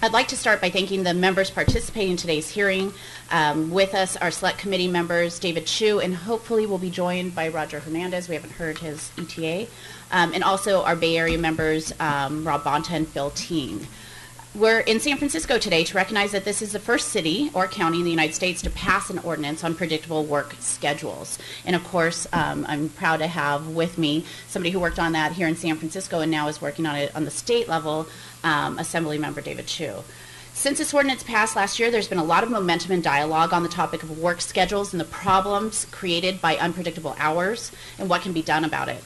I'd like to start by thanking the members participating in today's hearing. With us, our select committee members, David Chu, and hopefully we'll be joined by Roger Hernandez. We haven't heard his ETA. And also our Bay Area members, Rob Bonta and Phil Teen. We're in San Francisco today to recognize that this is the first city or county in the United States to pass an ordinance on predictable work schedules. And of course, I'm proud to have with me somebody who worked on that here in San Francisco and now is working on it on the state level, Assembly Member David Chu. Since this ordinance passed last year, there's been a lot of momentum and dialogue on the topic of work schedules and the problems created by unpredictable hours and what can be done about it.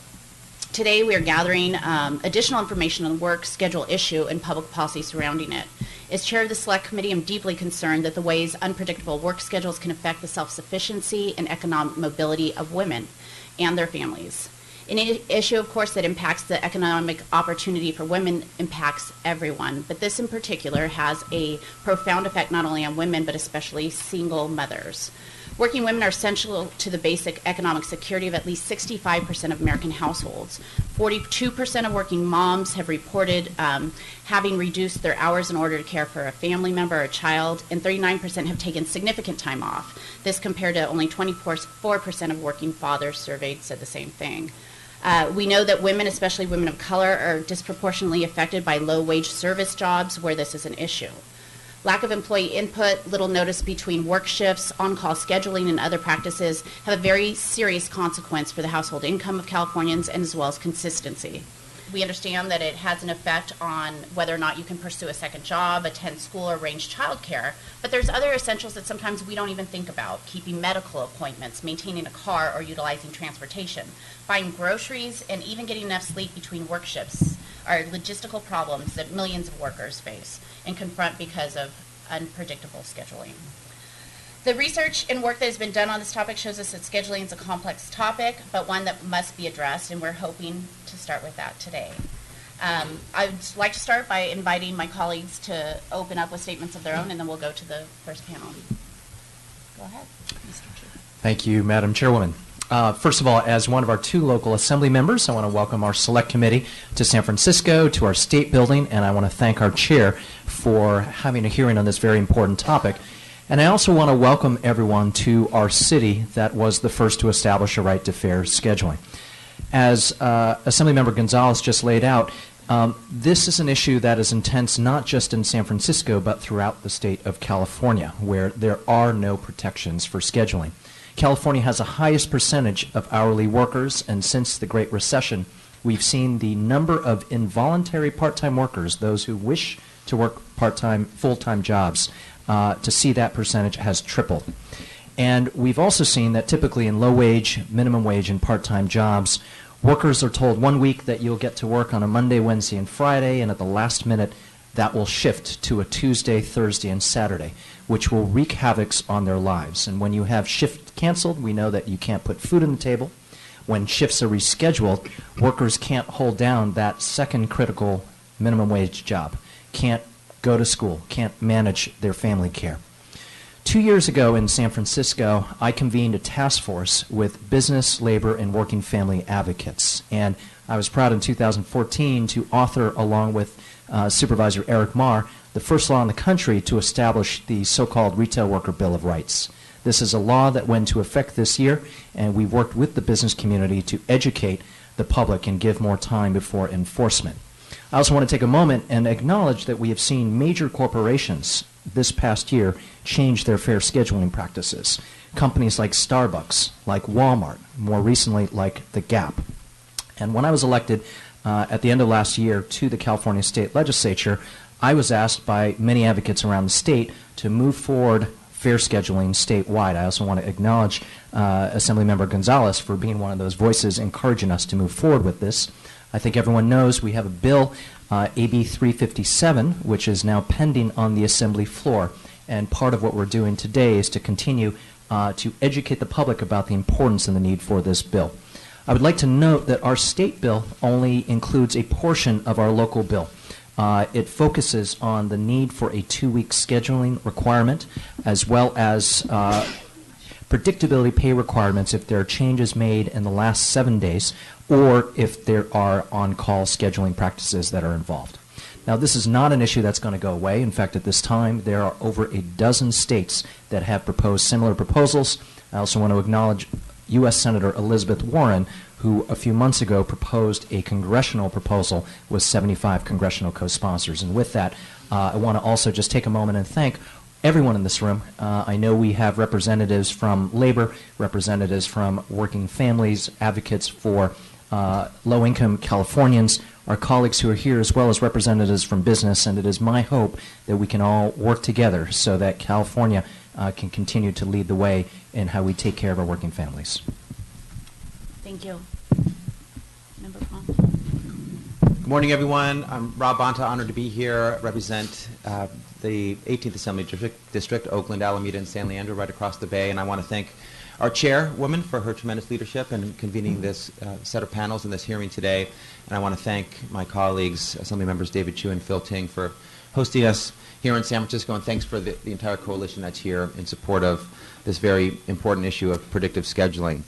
Today we are gathering additional information on the work schedule issue and public policy surrounding it. As chair of the Select Committee, I'm deeply concerned that the ways unpredictable work schedules can affect the self-sufficiency and economic mobility of women and their families. An issue, of course, that impacts the economic opportunity for women impacts everyone, but this in particular has a profound effect not only on women, but especially single mothers. Working women are essential to the basic economic security of at least 65% of American households. 42% of working moms have reported having reduced their hours in order to care for a family member or a child, and 39% have taken significant time off. This compared to only 24% of working fathers surveyed said the same thing. We know that women, especially women of color, are disproportionately affected by low-wage service jobs where this is an issue. Lack of employee input, little notice between work shifts, on-call scheduling, and other practices have a very serious consequence for the household income of Californians and as well as consistency. We understand that it has an effect on whether or not you can pursue a second job, attend school, or arrange childcare, but there's other essentials that sometimes we don't even think about: keeping medical appointments, maintaining a car or utilizing transportation, buying groceries, and even getting enough sleep between work shifts are logistical problems that millions of workers face and confront because of unpredictable scheduling. The research and work that has been done on this topic shows us that scheduling is a complex topic, but one that must be addressed, and we're hoping to start with that today. I'd like to start by inviting my colleagues to open up with statements of their own, and then we'll go to the first panel. Go ahead, Mr. Chief. Thank you, Madam Chairwoman. First of all, as one of our two local assembly members, I want to welcome our select committee to San Francisco, to our state building, and I want to thank our chair for having a hearing on this very important topic. And I also want to welcome everyone to our city that was the first to establish a right to fair scheduling. As Assemblymember Gonzalez just laid out, this is an issue that is intense not just in San Francisco, but throughout the state of California, where there are no protections for scheduling. California has the highest percentage of hourly workers, and since the Great Recession, we've seen the number of involuntary part-time workers, those who wish to work part-time, full-time jobs, to see that percentage has tripled. And we've also seen that typically in low-wage, minimum wage, and part-time jobs, workers are told 1 week that you'll get to work on a Monday, Wednesday, and Friday, and at the last minute, that will shift to a Tuesday, Thursday, and Saturday, which will wreak havoc on their lives. And when you have shift canceled, we know that you can't put food on the table. When shifts are rescheduled, workers can't hold down that second critical minimum wage job, can't go to school, can't manage their family care. 2 years ago in San Francisco, I convened a task force with business, labor, and working family advocates. And I was proud in 2014 to author, along with Supervisor Eric Marr, the first law in the country to establish the so-called Retail Worker Bill of Rights. This is a law that went into effect this year, and we worked with the business community to educate the public and give more time before enforcement. I also want to take a moment and acknowledge that we have seen major corporations this past year change their fair scheduling practices. Companies like Starbucks, like Walmart, more recently like The Gap. And when I was elected at the end of last year to the California State Legislature, I was asked by many advocates around the state to move forward fair scheduling statewide. I also want to acknowledge Assemblymember Gonzalez for being one of those voices encouraging us to move forward with this. I think everyone knows we have a bill, AB 357, which is now pending on the Assembly floor. And part of what we're doing today is to continue to educate the public about the importance and the need for this bill. I would like to note that our state bill only includes a portion of our local bill. It focuses on the need for a 2-week scheduling requirement, as well as predictability pay requirements if there are changes made in the last 7 days, or if there are on-call scheduling practices that are involved. Now, this is not an issue that's going to go away. In fact, at this time, there are over a dozen states that have proposed similar proposals. I also want to acknowledge U.S. Senator Elizabeth Warren, who a few months ago proposed a congressional proposal with 75 congressional co-sponsors. And with that, I want to also just take a moment and thank everyone in this room. I know we have representatives from labor, representatives from working families, advocates for low-income Californians, our colleagues who are here, as well as representatives from business, and it is my hope that we can all work together so that California can continue to lead the way in how we take care of our working families. Thank you. Member Fong. Good morning, everyone. I'm Rob Bonta, honored to be here, represent the 18th Assembly District, Oakland, Alameda, and San Leandro, right across the bay, and I want to thank our chairwoman for her tremendous leadership in convening this set of panels and this hearing today. And I want to thank my colleagues, Assembly members David Chu and Phil Ting, for hosting us here in San Francisco, and thanks for the entire coalition that's here in support of this very important issue of predictive scheduling,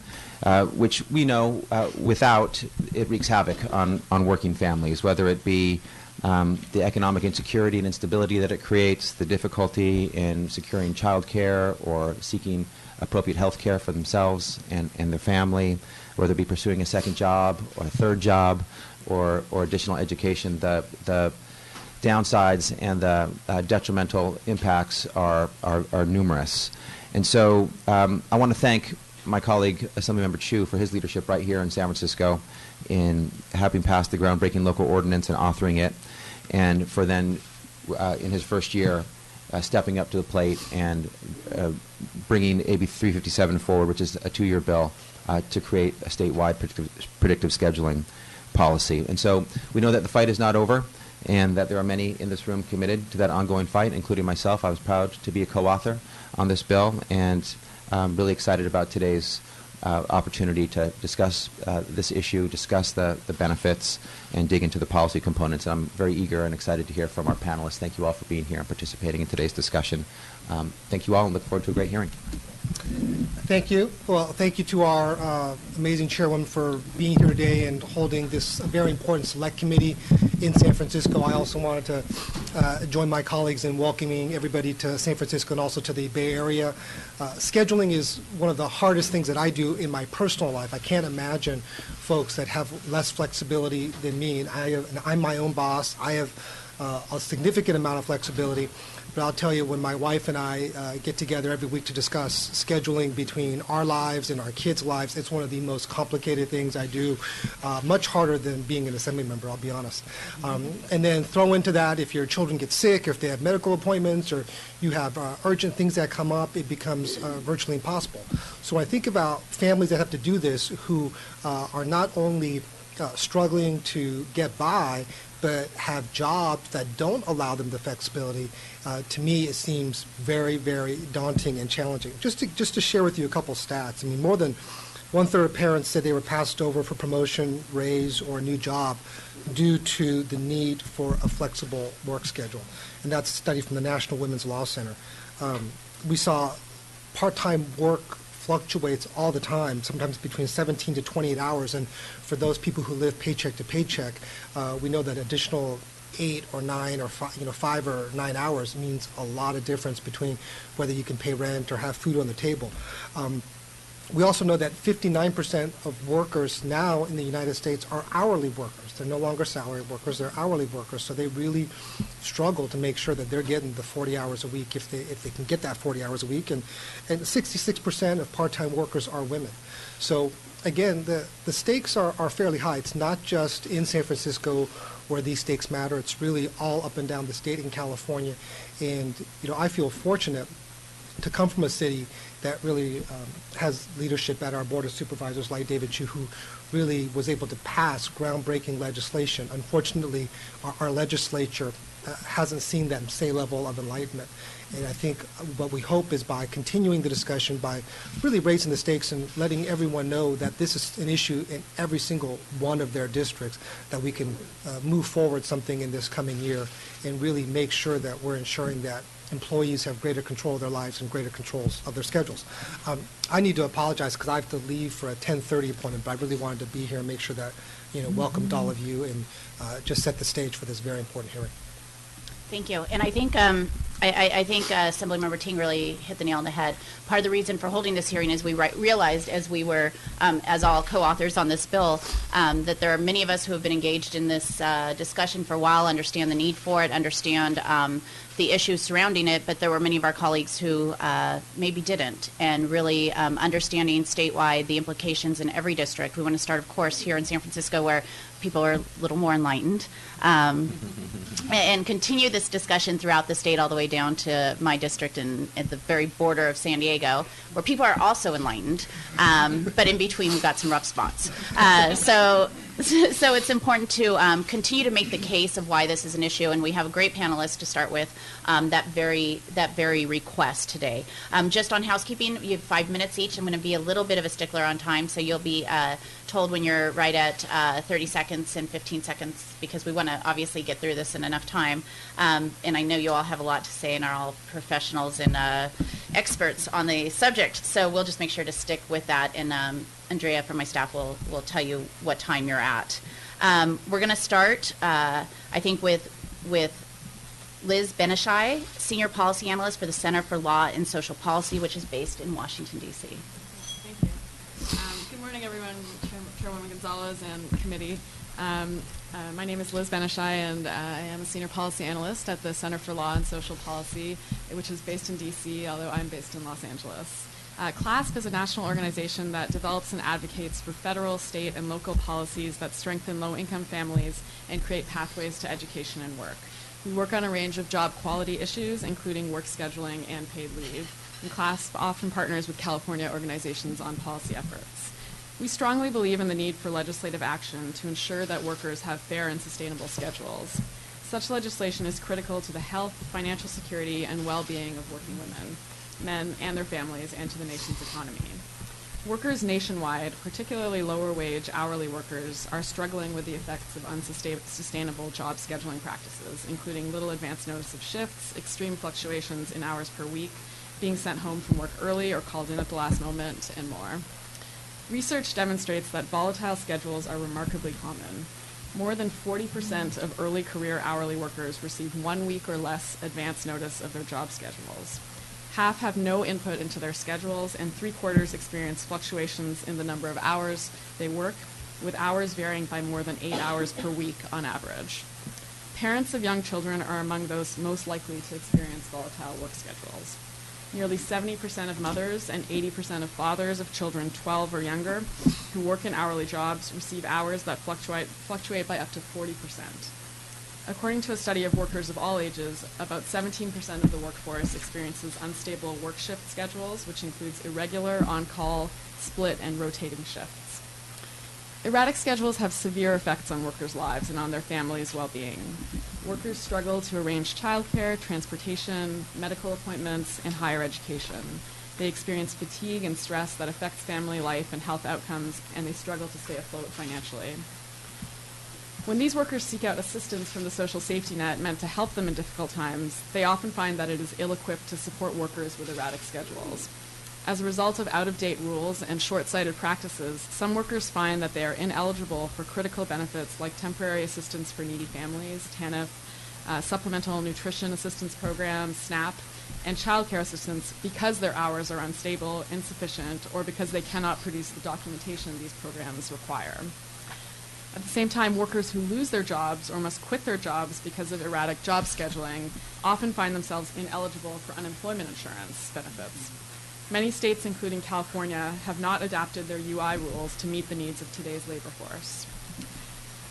which we know without it wreaks havoc on working families, whether it be the economic insecurity and instability that it creates, the difficulty in securing child care or seeking appropriate health care for themselves and their family, whether it be pursuing a second job or a third job or additional education. The downsides and the detrimental impacts are numerous. And so I want to thank my colleague, Assemblymember Chu, for his leadership right here in San Francisco in having passed the groundbreaking local ordinance and authoring it, and for then, in his first year, stepping up to the plate and bringing AB 357 forward, which is a 2-year bill to create a statewide predictive scheduling policy. And so we know that the fight is not over, and that there are many in this room committed to that ongoing fight, including myself. I was proud to be a co-author on this bill, and I'm really excited about today's opportunity to discuss this issue, discuss the benefits, and dig into the policy components. And I'm very eager and excited to hear from our panelists. Thank you all for being here and participating in today's discussion. Thank you all, and look forward to a great hearing. Thank you. Well, thank you to our amazing chairwoman for being here today and holding this very important select committee in San Francisco. I also wanted to join my colleagues in welcoming everybody to San Francisco and also to the Bay Area. Scheduling is one of the hardest things that I do in my personal life. I can't imagine folks that have less flexibility than me. And I'm my own boss. I have a significant amount of flexibility. But I'll tell you, when my wife and I get together every week to discuss scheduling between our lives and our kids' lives, it's one of the most complicated things I do, much harder than being an assembly member, I'll be honest. And then throw into that, if your children get sick, or if they have medical appointments, or you have urgent things that come up, it becomes virtually impossible. So when I think about families that have to do this who are not only struggling to get by, but have jobs that don't allow them the flexibility, to me it seems very, very daunting and challenging. Just to share with you a couple stats, I mean, more than 1/3 of parents said they were passed over for promotion, raise, or a new job due to the need for a flexible work schedule. And that's a study from the National Women's Law Center. We saw part-time work fluctuates all the time, sometimes between 17 to 28 hours. And for those people who live paycheck to paycheck, we know that additional 8 or 9 or 5 or 9 hours means a lot of difference between whether you can pay rent or have food on the table. We also know that 59% of workers now in the United States are hourly workers. They're no longer salary workers, they're hourly workers. So they really struggle to make sure that they're getting the 40 hours a week if they can get that 40 hours a week. And 66% of part-time workers are women. So again, the stakes are fairly high. It's not just in San Francisco where these stakes matter. It's really all up and down the state in California. And I feel fortunate to come from a city that really has leadership at our Board of Supervisors like David Chu, who really was able to pass groundbreaking legislation. Unfortunately, our legislature hasn't seen that same level of enlightenment. And I think what we hope is by continuing the discussion, by really raising the stakes and letting everyone know that this is an issue in every single one of their districts, that we can move forward something in this coming year and really make sure that we're ensuring that employees have greater control of their lives and greater controls of their schedules. I need to apologize because I have to leave for a 10:30 appointment, but I really wanted to be here and make sure that welcomed all of you and just set the stage for this very important hearing. Thank you. And I think I think Assemblymember Ting really hit the nail on the head. Part of the reason for holding this hearing is we realized as we were, as all co-authors on this bill, that there are many of us who have been engaged in this discussion for a while, understand the need for it, understand the issues surrounding it, but there were many of our colleagues who maybe didn't, and really understanding statewide the implications in every district. We want to start, of course, here in San Francisco where people are a little more enlightened, and continue this discussion throughout the state all the way down to my district and at the very border of San Diego, where people are also enlightened, but in between we've got some rough spots. So it's important to continue to make the case of why this is an issue, and we have a great panelist to start with that very request today. Just on housekeeping, you have 5 minutes each. I'm going to be a little bit of a stickler on time, so you'll be told when you're right at 30 seconds and 15 seconds, because we want to obviously get through this in enough time. And I know you all have a lot to say and are all professionals and experts on the subject, so we'll just make sure to stick with that, and Andrea from my staff will tell you what time you're at. We're going to start, I think, with Liz Benishai, Senior Policy Analyst for the Center for Law and Social Policy, which is based in Washington, D.C. Thank you. Good morning, everyone, Chairwoman Gonzalez and committee. My name is Liz Benishai, and I am a Senior Policy Analyst at the Center for Law and Social Policy, which is based in D.C., although I'm based in Los Angeles. CLASP is a national organization that develops and advocates for federal, state, and local policies that strengthen low-income families and create pathways to education and work. We work on a range of job quality issues, including work scheduling and paid leave. And CLASP often partners with California organizations on policy efforts. We strongly believe in the need for legislative action to ensure that workers have fair and sustainable schedules. Such legislation is critical to the health, financial security, and well-being of working women, men, and their families, and to the nation's economy. Workers nationwide, particularly lower-wage hourly workers, are struggling with the effects of unsustainable job scheduling practices, including little advance notice of shifts, extreme fluctuations in hours per week, being sent home from work early or called in at the last moment, and more. Research demonstrates that volatile schedules are remarkably common. More than 40% of early career hourly workers receive 1 week or less advance notice of their job schedules. Half have no input into their schedules, and 3/4 experience fluctuations in the number of hours they work, with hours varying by more than 8 hours per week on average. Parents of young children are among those most likely to experience volatile work schedules. Nearly 70% of mothers and 80% of fathers of children 12 or younger who work in hourly jobs receive hours that fluctuate by up to 40%. According to a study of workers of all ages, about 17% of the workforce experiences unstable work shift schedules, which includes irregular, on-call, split, and rotating shifts. Erratic schedules have severe effects on workers' lives and on their families' well-being. Workers struggle to arrange childcare, transportation, medical appointments, and higher education. They experience fatigue and stress that affects family life and health outcomes, and they struggle to stay afloat financially. When these workers seek out assistance from the social safety net meant to help them in difficult times, they often find that it is ill-equipped to support workers with erratic schedules. As a result of out-of-date rules and short-sighted practices, some workers find that they are ineligible for critical benefits like temporary assistance for needy families, TANF, supplemental nutrition assistance programs, SNAP, and child care assistance because their hours are unstable, insufficient, or because they cannot produce the documentation these programs require. At the same time, workers who lose their jobs or must quit their jobs because of erratic job scheduling often find themselves ineligible for unemployment insurance benefits. Many states, including California, have not adapted their UI rules to meet the needs of today's labor force.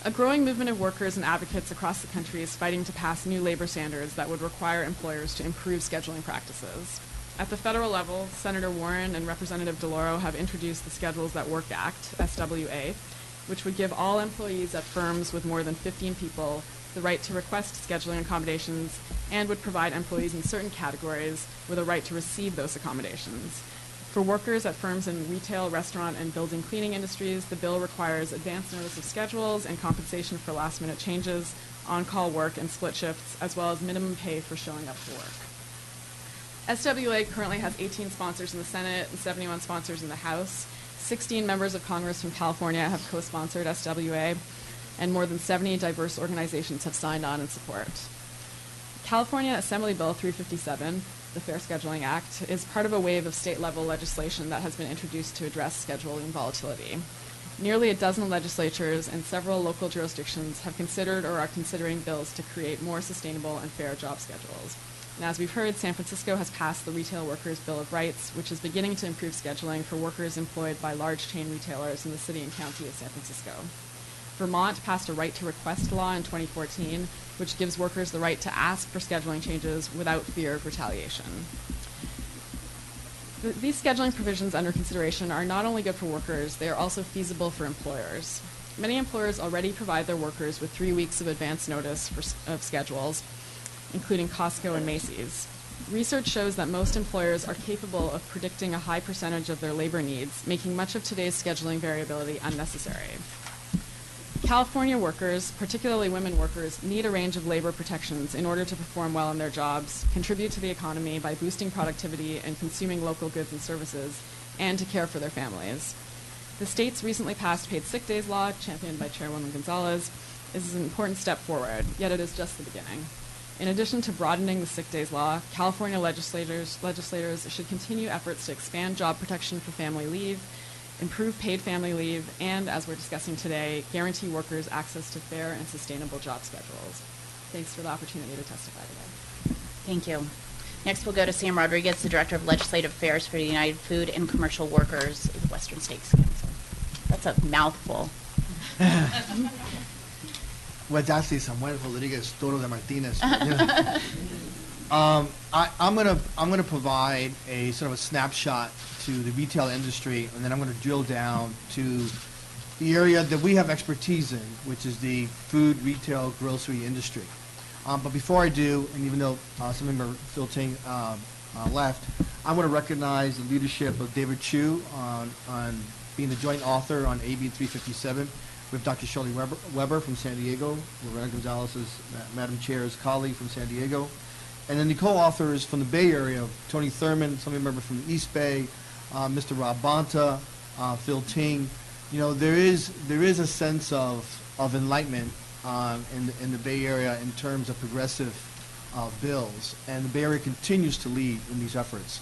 A growing movement of workers and advocates across the country is fighting to pass new labor standards that would require employers to improve scheduling practices. At the federal level, Senator Warren and Representative DeLauro have introduced the Schedules That Work Act, SWA, which would give all employees at firms with more than 15 people the right to request scheduling accommodations and would provide employees in certain categories with a right to receive those accommodations. For workers at firms in retail, restaurant, and building cleaning industries, the bill requires advance notice of schedules and compensation for last-minute changes, on-call work, and split shifts, as well as minimum pay for showing up to work. SWA currently has 18 sponsors in the Senate and 71 sponsors in the House. 16 members of Congress from California have co-sponsored SWA, and more than 70 diverse organizations have signed on in support. California Assembly Bill 357, the Fair Scheduling Act, is part of a wave of state-level legislation that has been introduced to address scheduling volatility. Nearly a dozen legislatures and several local jurisdictions have considered or are considering bills to create more sustainable and fair job schedules. And as we've heard, San Francisco has passed the Retail Workers' Bill of Rights, which is beginning to improve scheduling for workers employed by large chain retailers in the city and county of San Francisco. Vermont passed a right to request law in 2014, which gives workers the right to ask for scheduling changes without fear of retaliation. These scheduling provisions under consideration are not only good for workers, they are also feasible for employers. Many employers already provide their workers with 3 weeks of advance notice of schedules, including Costco and Macy's. Research shows that most employers are capable of predicting a high percentage of their labor needs, making much of today's scheduling variability unnecessary. California workers, particularly women workers, need a range of labor protections in order to perform well in their jobs, contribute to the economy by boosting productivity and consuming local goods and services, and to care for their families. The state's recently passed paid sick days law, championed by Chairwoman Gonzalez, is an important step forward, yet it is just the beginning. In addition to broadening the sick days law, California legislators should continue efforts to expand job protection for family leave, improve paid family leave, and, as we're discussing today, guarantee workers access to fair and sustainable job schedules. Thanks for the opportunity to testify today. Thank you. Next, we'll go to Sam Rodriguez, the Director of Legislative Affairs for the United Food and Commercial Workers of the Western States Council. That's a mouthful. Well, it's actually Samuel Rodriguez Toro de Martinez. I'm gonna provide a sort of a snapshot to the retail industry, and then I'm going to drill down to the area that we have expertise in, which is the food, retail, grocery industry. But before I do, and even though some member Phil Ting left, I want to recognize the leadership of David Chu on being the joint author on AB 357 with Dr. Shirley Weber from San Diego, Lorena Gonzalez's Madam Chair's colleague from San Diego, and then the co-authors from the Bay Area, Tony Thurman, some member from the East Bay, Mr. Rob Bonta, Phil Ting. You know, there is a sense of enlightenment in the Bay Area in terms of progressive bills, and the Bay Area continues to lead in these efforts.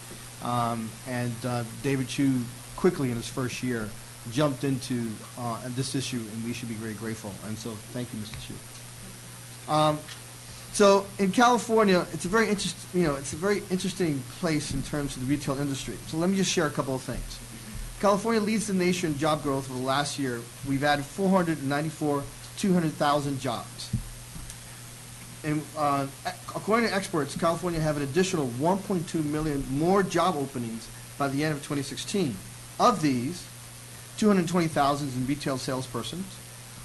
David Chu quickly in his first year jumped into this issue, and we should be very grateful. And so, thank you, Mr. Chu. So in California, it's a very interesting place in terms of the retail industry. So let me just share a couple of things. California leads the nation in job growth for the last year. We've added 200,000 jobs. And according to experts, California have an additional 1.2 million more job openings by the end of 2016. Of these, 220,000 in retail salespersons,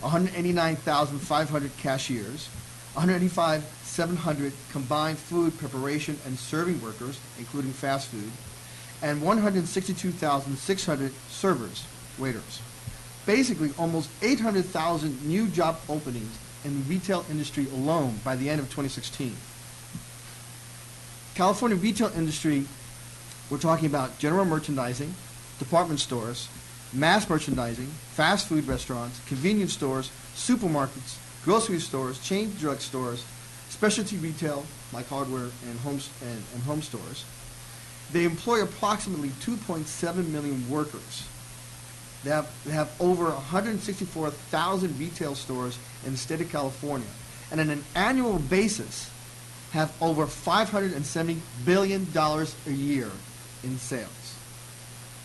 189,500 cashiers, 185,700 combined food preparation and serving workers, including fast food, and 162,600 servers, waiters. Basically, almost 800,000 new job openings in the retail industry alone by the end of 2016. California retail industry, we're talking about general merchandising, department stores, mass merchandising, fast food restaurants, convenience stores, supermarkets, grocery stores, chain drug stores, specialty retail like hardware and home stores. They employ approximately 2.7 million workers. They have over 164,000 retail stores in the state of California, and on an annual basis have over $570 billion a year in sales.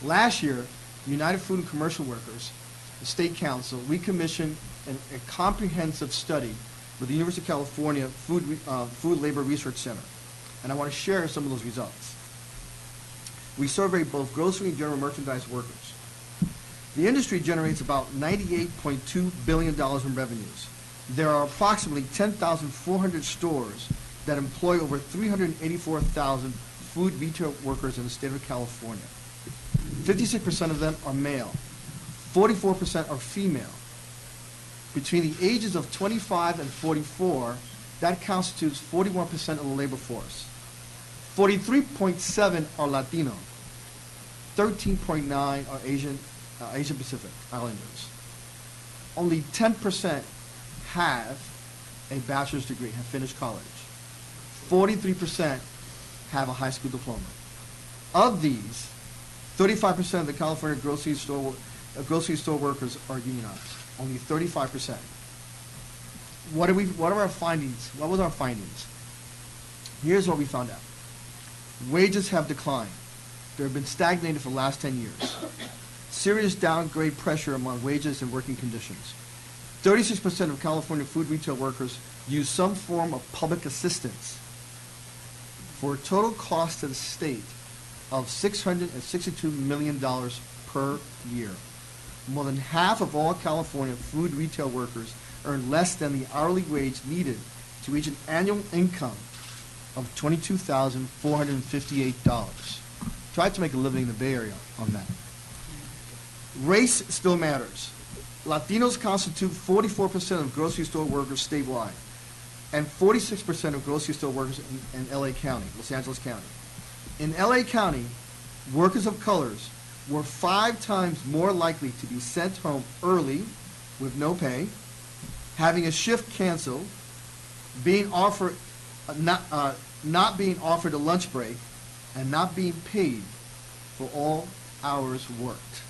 Last year, United Food and Commercial Workers, the State Council, we commissioned a comprehensive study with the University of California Food Labor Research Center, and I want to share some of those results. We surveyed both grocery and general merchandise workers. The industry generates about $98.2 billion in revenues. There are approximately 10,400 stores that employ over 384,000 food retail workers in the state of California. 56% of them are male. 44% are female. Between the ages of 25 and 44, that constitutes 41% of the labor force. 43.7 are Latino. 13.9 are Asian Pacific Islanders. Only 10% have a bachelor's degree, have finished college. 43% have a high school diploma. Of these, 35% of the California grocery store workers are unionized. Only 35%. What are our findings? What was our findings? Here's what we found out. Wages have declined. They've been stagnated for the last 10 years. Serious downgrade pressure among wages and working conditions. 36% of California food retail workers use some form of public assistance for a total cost to the state of $662 million per year. More than half of all California food retail workers earn less than the hourly wage needed to reach an annual income of $22,458. Try to make a living in the Bay Area on that. Race still matters. Latinos constitute 44% of grocery store workers statewide and 46% of grocery store workers in LA County, Los Angeles County. In LA County, workers of colors were 5 times more likely to be sent home early with no pay, having a shift canceled, being offered not being offered a lunch break, and not being paid for all hours worked.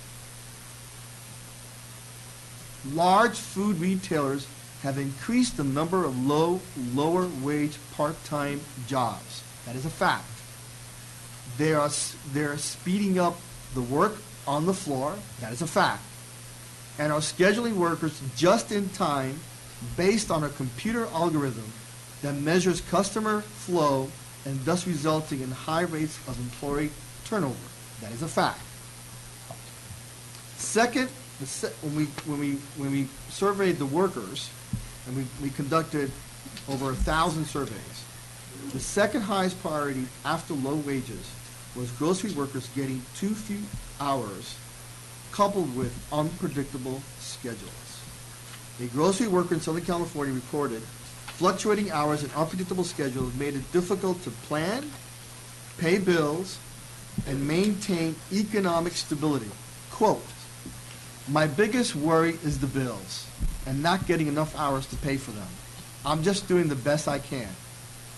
Large food retailers have increased the number of lower wage part-time jobs. That is a fact. They're speeding up the work on the floor. That is a fact. And are scheduling workers just in time based on a computer algorithm that measures customer flow and thus resulting in high rates of employee turnover. That is a fact. Second, when we surveyed the workers, and we conducted over 1,000 surveys, the second highest priority after low wages was grocery workers getting too few hours coupled with unpredictable schedules. A grocery worker in Southern California reported fluctuating hours and unpredictable schedules made it difficult to plan, pay bills, and maintain economic stability. Quote, "My biggest worry is the bills and not getting enough hours to pay for them. I'm just doing the best I can.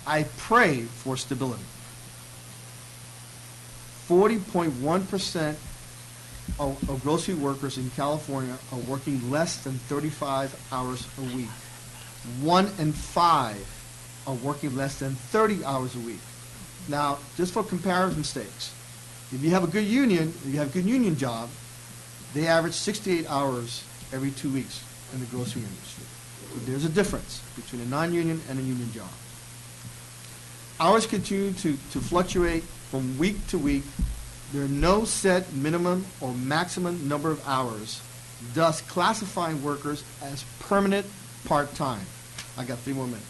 I pray for stability." 40.1% of grocery workers in California are working less than 35 hours a week. 1 in 5 are working less than 30 hours a week. Now, just for comparison sakes, if you have a good union, if you have a good union job, they average 68 hours every 2 weeks in the grocery industry. So there's a difference between a non-union and a union job. Hours continue to fluctuate from week to week. There are no set minimum or maximum number of hours, thus classifying workers as permanent part-time. I got 3 more minutes.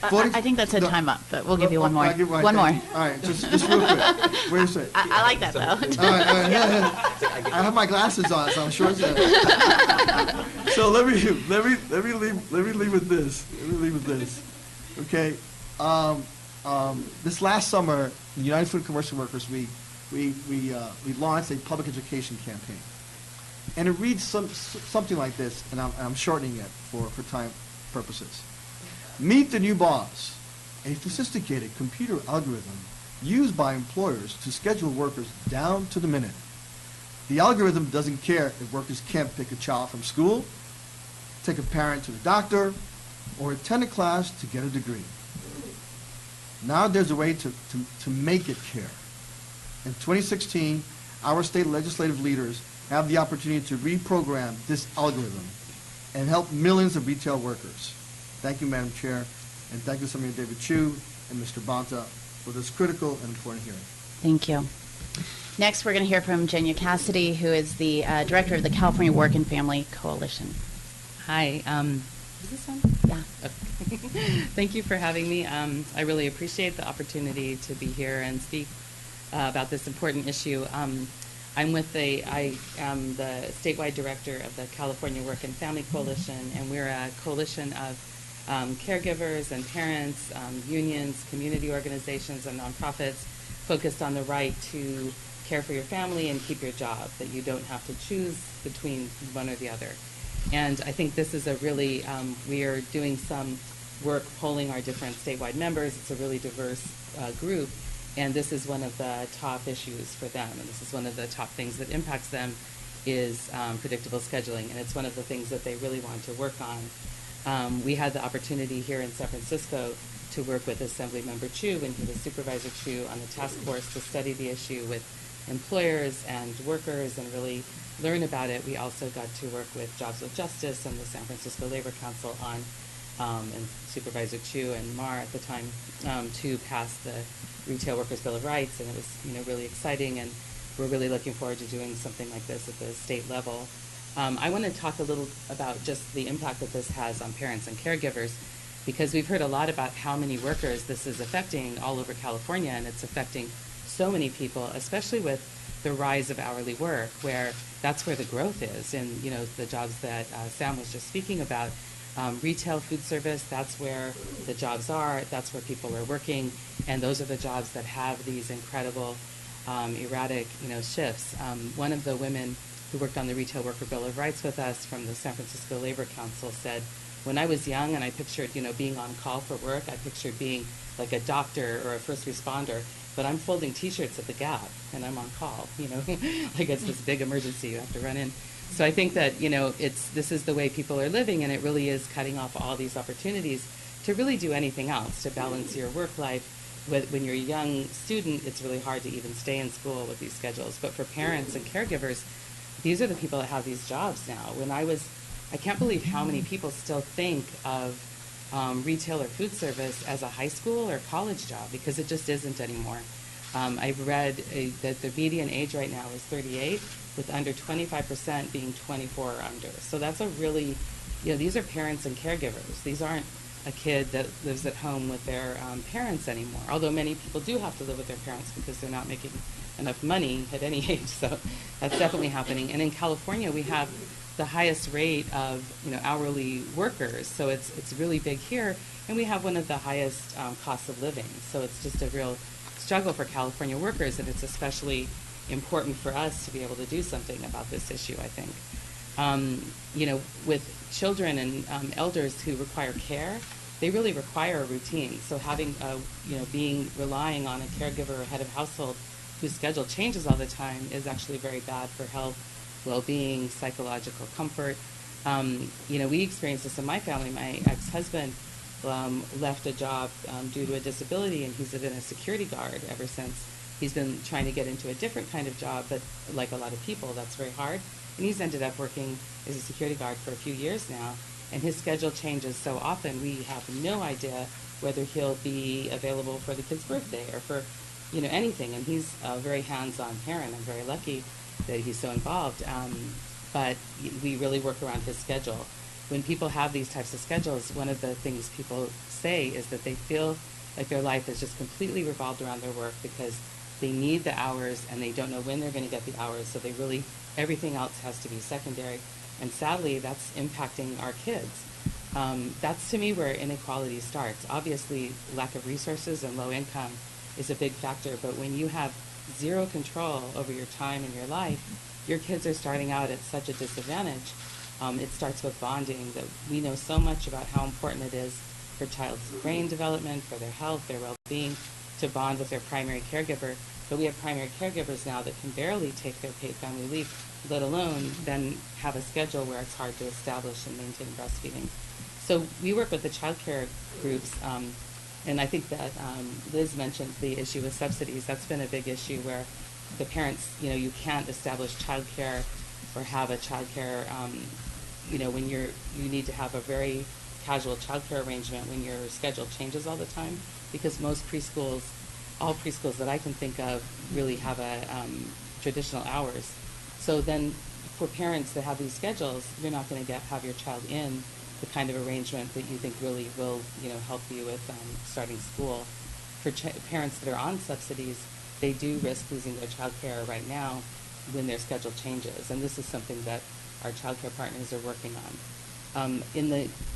I think that's a time up, but we'll give you one more. One more. All right, just real quick. Wait a second. I like that, though. All right. I have my glasses on, so I'm sure it's So let me leave with this. Okay. This last summer, the United Food Commercial Workers, we launched a public education campaign, and it reads something like this, and I'm shortening it for time purposes. Meet the new boss, a sophisticated computer algorithm used by employers to schedule workers down to the minute. The algorithm doesn't care if workers can't pick a child from school, take a parent to the doctor, or attend a class to get a degree. Now there's a way to make it care. In 2016, our state legislative leaders have the opportunity to reprogram this algorithm and help millions of retail workers. Thank you, Madam Chair, and thank you, Senator David Chu and Mr. Bonta, for this critical and important hearing. Thank you. Next, we're going to hear from Jenya Cassidy, who is the director of the California Work and Family Coalition. Hi. Is this on? Yeah. Okay. Thank you for having me. I really appreciate the opportunity to be here and speak about this important issue. I am the statewide director of the California Work and Family Coalition, and we're a coalition of caregivers and parents, unions, community organizations, and nonprofits focused on the right to care for your family and keep your job, that you don't have to choose between one or the other. And I think this is a really, we are doing some work polling our different statewide members. It's a really diverse group, and this is one of the top issues for them, and this is one of the top things that impacts them is predictable scheduling, and it's one of the things that they really want to work on. We had the opportunity here in San Francisco to work with Assemblymember Chu and with Supervisor Chu on the task force to study the issue with employers and workers and really learn about it. We also got to work with Jobs with Justice and the San Francisco Labor Council on, and Supervisor Chu and Mar at the time, to pass the Retail Workers Bill of Rights, and it was really exciting, and we're really looking forward to doing something like this at the state level. I want to talk a little about just the impact that this has on parents and caregivers, because we've heard a lot about how many workers this is affecting all over California, and it's affecting so many people, especially with the rise of hourly work, where that's where the growth is, and the jobs that Sam was just speaking about. Retail, food service, that's where the jobs are, that's where people are working, and those are the jobs that have these incredible erratic shifts. One of the women who worked on the Retail Worker Bill of Rights with us from the San Francisco Labor Council said, when I was young and I pictured being on call for work, I pictured being like a doctor or a first responder, but I'm folding t-shirts at the Gap and I'm on call, like it's this big emergency you have to run in. So I think that, this is the way people are living, and it really is cutting off all these opportunities to really do anything else, to balance your work life. When you're a young student, it's really hard to even stay in school with these schedules. But for parents and caregivers, these are the people that have these jobs now. I can't believe how many people still think of retail or food service as a high school or college job, because it just isn't anymore. I've read that the median age right now is 38, with under 25% being 24 or under. So that's a really, these are parents and caregivers. These aren't a kid that lives at home with their parents anymore, although many people do have to live with their parents because they're not making enough money at any age. So that's definitely happening. And in California, we have the highest rate of hourly workers. So it's really big here. And we have one of the highest costs of living. So it's just a real struggle for California workers, and it's especially important for us to be able to do something about this issue, I think. With children and elders who require care, they really require a routine. So having, relying on a caregiver or head of household whose schedule changes all the time is actually very bad for health, well-being, psychological comfort. We experienced this in my family. My ex-husband left a job due to a disability, and he's been a security guard ever since. He's been trying to get into a different kind of job, but like a lot of people, that's very hard. And he's ended up working as a security guard for a few years now, and his schedule changes so often, we have no idea whether he'll be available for the kid's birthday or for, anything. And he's a very hands-on parent. I'm very lucky that he's so involved, but we really work around his schedule. When people have these types of schedules, one of the things people say is that they feel like their life is just completely revolved around their work because they need the hours and they don't know when they're going to get the hours, so everything else has to be secondary. And sadly, that's impacting our kids. That's to me where inequality starts. Obviously, lack of resources and low income is a big factor, but when you have zero control over your time and your life, your kids are starting out at such a disadvantage. It starts with bonding. That we know so much about how important it is for child's brain development, for their health, their well-being, to bond with their primary caregiver. But we have primary caregivers now that can barely take their paid family leave, let alone then have a schedule where it's hard to establish and maintain breastfeeding. So we work with the child care groups, and I think that Liz mentioned the issue with subsidies. That's been a big issue where the parents, you can't establish child care or have a child care, when you need to have a very casual child care arrangement when your schedule changes all the time, because most preschools, all preschools that I can think of really have a traditional hours. So then for parents that have these schedules, you're not going to have your child in the kind of arrangement that you think really will help you with starting school. For parents that are on subsidies, they do risk losing their child care right now when their schedule changes, and this is something that our child care partners are working on.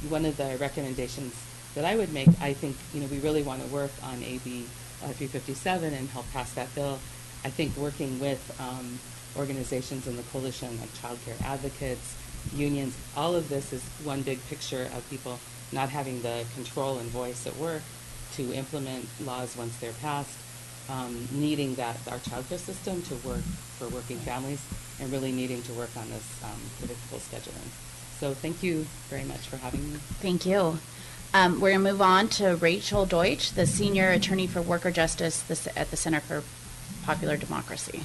One of the recommendations that I would make, I think we really want to work on AB 357 and help pass that bill. I think working with organizations in the coalition like child care advocates, unions, all of this is one big picture of people not having the control and voice at work to implement laws once they're passed, needing that our childcare system to work for working families, and really needing to work on this predictable scheduling. So thank you very much for having me. Thank you. We're going to move on to Rachel Deutsch, the Senior Attorney for Worker Justice at the Center for Popular Democracy.